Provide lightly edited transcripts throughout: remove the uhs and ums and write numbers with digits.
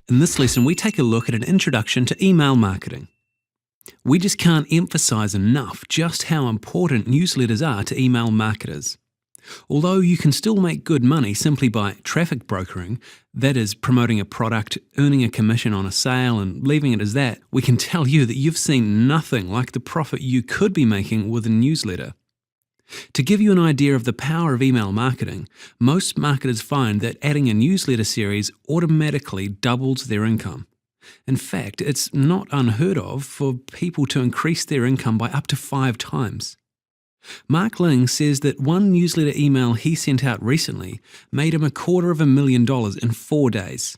In this lesson, we take a look at an introduction to email marketing. We just can't emphasize enough just how important newsletters are to email marketers. Although you can still make good money simply by traffic brokering, that is, promoting a product, earning a commission on a sale and leaving it as that, we can tell you that you've seen nothing like the profit you could be making with a newsletter. To give you an idea of the power of email marketing, most marketers find that adding a newsletter series automatically doubles their income. In fact, it's not unheard of for people to increase their income by up to 5 times. Mark Ling says that one newsletter email he sent out recently made him $250,000 in 4 days.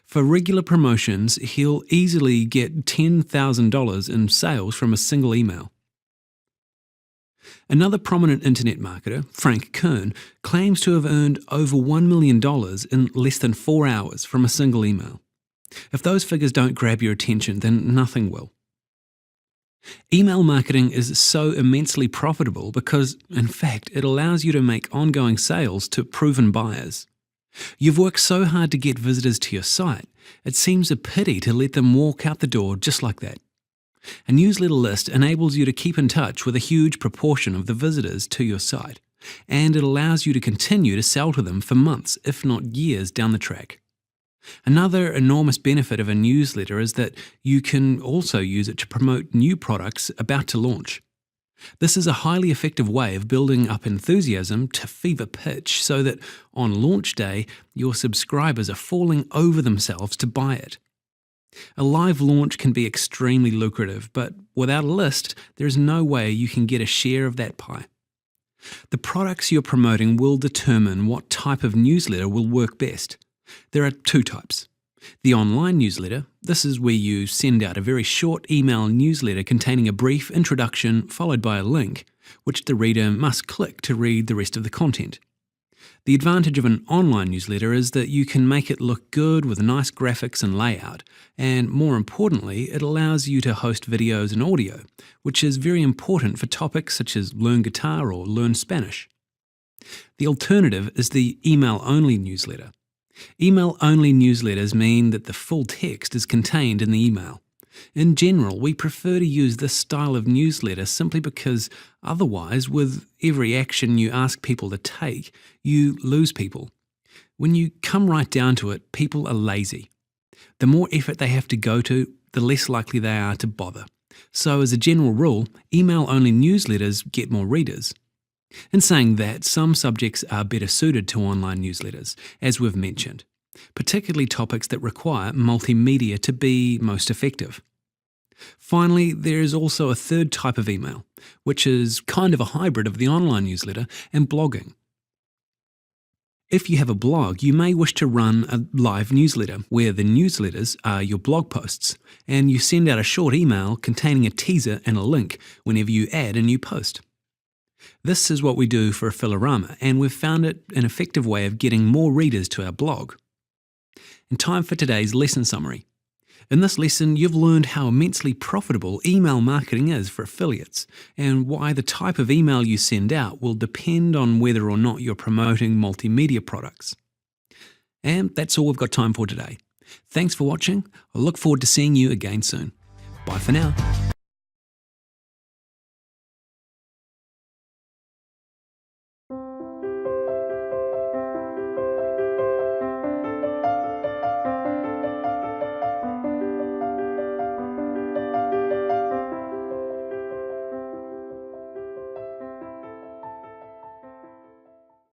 For regular promotions, he'll easily get $10,000 in sales from a single email. Another prominent internet marketer, Frank Kern, claims to have earned over $1 million in less than 4 hours from a single email. If those figures don't grab your attention, then nothing will. Email marketing is so immensely profitable because, in fact, it allows you to make ongoing sales to proven buyers. You've worked so hard to get visitors to your site, it seems a pity to let them walk out the door just like that. A newsletter list enables you to keep in touch with a huge proportion of the visitors to your site, and it allows you to continue to sell to them for months, if not years, down the track. Another enormous benefit of a newsletter is that you can also use it to promote new products about to launch. This is a highly effective way of building up enthusiasm to fever pitch so that on launch day, your subscribers are falling over themselves to buy it. A live launch can be extremely lucrative, but without a list, there is no way you can get a share of that pie. The products you're promoting will determine what type of newsletter will work best. There are 2 types. The online newsletter, this is where you send out a very short email newsletter containing a brief introduction followed by a link, which the reader must click to read the rest of the content. The advantage of an online newsletter is that you can make it look good with nice graphics and layout, and more importantly, it allows you to host videos and audio, which is very important for topics such as learn guitar or learn Spanish. The alternative is the email-only newsletter. Email-only newsletters mean that the full text is contained in the email. In general, we prefer to use this style of newsletter simply because otherwise, with every action you ask people to take, you lose people. When you come right down to it, people are lazy. The more effort they have to go to, the less likely they are to bother. So as a general rule, email-only newsletters get more readers. In saying that, some subjects are better suited to online newsletters, as we've mentioned, particularly topics that require multimedia to be most effective. Finally, there is also a 3rd type of email, which is kind of a hybrid of the online newsletter and blogging. If you have a blog, you may wish to run a live newsletter, where the newsletters are your blog posts, and you send out a short email containing a teaser and a link whenever you add a new post. This is what we do for Affiliarama, and we've found it an effective way of getting more readers to our blog. And time for today's lesson summary. In this lesson, you've learned how immensely profitable email marketing is for affiliates, and why the type of email you send out will depend on whether or not you're promoting multimedia products. And that's all we've got time for today. Thanks for watching. I look forward to seeing you again soon. Bye for now.